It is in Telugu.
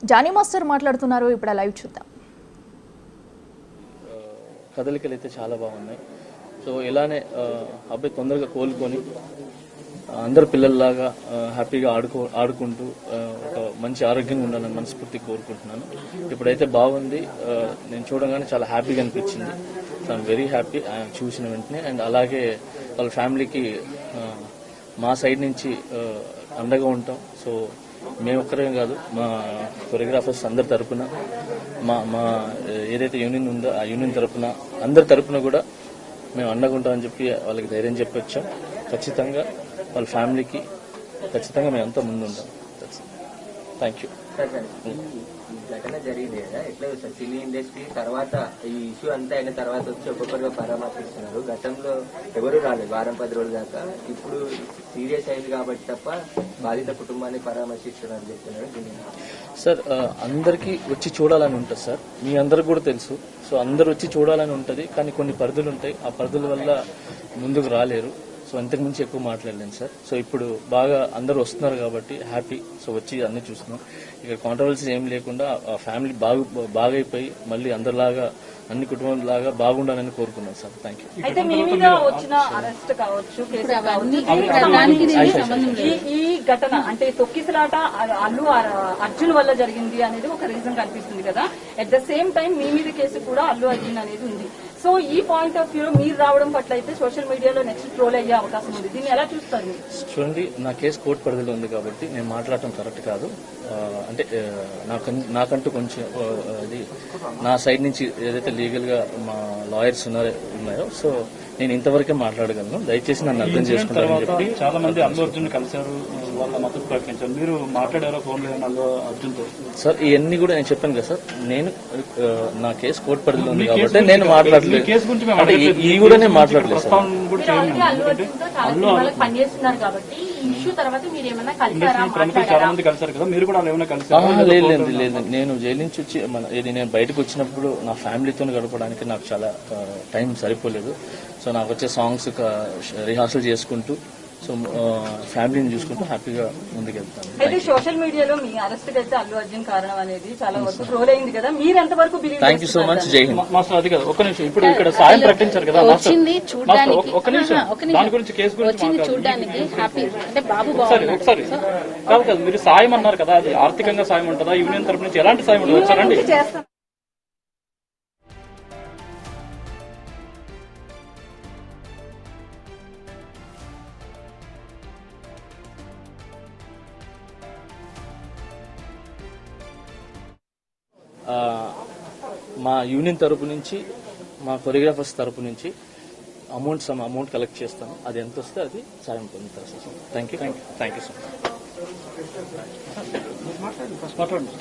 జానీ మాస్టర్ మాట్లాడుతున్నారు. ఇప్పుడు లైవ్ చూద్దాం. కదలికలు అయితే చాలా బాగున్నాయి. సో ఇలానే అబ్బాయి తొందరగా కోలుకొని అందరు పిల్లల్లాగా హ్యాపీగా ఆడుకుంటూ ఒక మంచి ఆరోగ్యంగా ఉండాలని మనస్ఫూర్తి కోరుకుంటున్నాను. ఇప్పుడైతే బాగుంది. నేను చూడగానే చాలా హ్యాపీగా అనిపించింది. ఐఎమ్ వెరీ హ్యాపీ చూసిన వెంటనే. అండ్ అలాగే వాళ్ళ ఫ్యామిలీకి మా సైడ్ నుంచి అండగా ఉంటాం. సో మేము ఒక్కరే కాదు, మా కొరియోగ్రాఫర్స్ అందరి తరపున, మా ఏదైతే యూనియన్ ఉందో ఆ యూనియన్ తరపున, అందరి తరపున కూడా మేము అండగా ఉంటామని చెప్పి వాళ్ళకి ధైర్యం చెప్పి వచ్చాం. ఖచ్చితంగా వాళ్ళ ఫ్యామిలీకి ఖచ్చితంగా మేము అంతా ముందు ఉంటాం. Thank you. ఘటన జరిగింది కదా, ఎట్లా సార్ సినీ ఇండస్ట్రీ తర్వాత ఈ ఇష్యూ అంతా అయిన తర్వాత వచ్చి ఒక్కొక్కరుగా పరామర్శిస్తున్నారు. గతంలో ఎవరు రాలేదు వారం 10 రోజుల దాకా. ఇప్పుడు సీరియస్ అయింది కాబట్టి తప్ప బాధిత కుటుంబాన్ని పరామర్శిస్తున్నారని చెప్తున్నారు. సార్ అందరికీ వచ్చి చూడాలని ఉంటుంది సార్, మీ అందరికి కూడా తెలుసు. సో అందరు వచ్చి చూడాలని ఉంటుంది, కానీ కొన్ని పరిధులు ఉంటాయి. ఆ పరిధుల వల్ల ముందుకు రాలేరు. సో అంతకుమించి ఎక్కువ మాట్లాడలేను సార్. సో ఇప్పుడు బాగా అందరూ వస్తున్నారు కాబట్టి హ్యాపీ. సో వచ్చి అన్ని చూస్తున్నాం. ఇక్కడ కాంట్రవర్సీ ఏం లేకుండా ఆ ఫ్యామిలీ బాగైపోయి మళ్ళీ అందరిలాగా అన్ని కుటుంబాలలాగా బాగుండాలని కోరుకున్నాం సార్. Thank you. అయితే మీ మీద వచ్చిన అరెస్ట్ కావచ్చు, ఈ ఘటన అంటే తొక్కిసలాట అల్లు అర్జున్ వల్ల జరిగింది అనేది ఒక రీజన్ కనిపిస్తుంది కదా. అట్ ద సేమ్ టైం మీ మీద కేసు కూడా అల్లు అర్జున్ అనేది ఉంది. సో ఈ పాయింట్ ఆఫ్ వ్యూలో మీరు రావడం పట్ల అయితే సోషల్ మీడియాలో నెక్స్ట్ ట్రోల్ అయ్యే అవకాశం ఉంది. దీన్ని ఎలా చూస్తారు? చూడండి, నా కేసు కోర్టు పరిధిలో ఉంది కాబట్టి నేను మాట్లాడటం కరెక్ట్ కాదు. అంటే నాకంటూ కొంచెం అది నా సైడ్ నుంచి ఏదైతే లీగల్ గా మా లాయర్స్ ఉన్నాయో సో నేను ఇంతవరకే మాట్లాడగలను. దయచేసి నన్ను అర్థం చేసుకుంటారని చెప్పి. చాలా మంది అల్లు అర్జున్ కలిశారు, వాళ్ళ మద్దతు ప్రకటించారు. మీరు మాట్లాడారో ఫోన్ లో అల్లు అర్జున్ తో? సార్ ఇవన్నీ కూడా నేను చెప్పాను కదా సార్, నేను నా కేసు కోర్టు పరిధిలో ఉంది కాబట్టి నేను మాట్లాడలేదు. ఇది కూడా నేను మాట్లాడలేదు సార్. లేదు, నేను జైలు నుంచి వచ్చి నేను బయటకు వచ్చినప్పుడు నా ఫ్యామిలీతో గడపడానికి నాకు చాలా టైం సరిపోలేదు. సో నాకు వచ్చే సాంగ్స్ రిహార్సల్ చేసుకుంటూ సో ఫ్యామిలీని చూసుకుంటూ హ్యాపీగా ముందుకెళ్తాను. అయితే సోషల్ మీడియాలో మీ అరెస్ట్ అయితే అల్లు అర్జున్ కారణం అనేది చాలా వరకు ట్రోల్ అయింది కదా, మీరు ఎంత వరకు believe? Thank you so much. జై హింద్. మాస్టర్ అది కదా, ఒక్క నిమిషం. ఇప్పుడు ఇక్కడ సాయం ప్రకటించారు కదా మాస్టర్, ఒక్క నిమిషం దాని గురించి కేసు గురించి చూడడానికి హ్యాపీ అంటే బాబు ఒకసారి కాదు కదా, మీరు సాయం అన్నారు కదా, అది ఆర్థికంగా సాయం ఉంటుందా, యూనియన్ తరపు నుంచి ఎలాంటి సాయం ఉంటుంది వచ్చారండి? మా యూనియన్ తరపు నుంచి, మా కొరియోగ్రాఫర్స్ తరపు నుంచి అమౌంట్ కలెక్ట్ చేస్తాను. అది ఎంత వస్తే అది సాయం పొందుతారు sir. Thank you so much. మాట్లాడండి.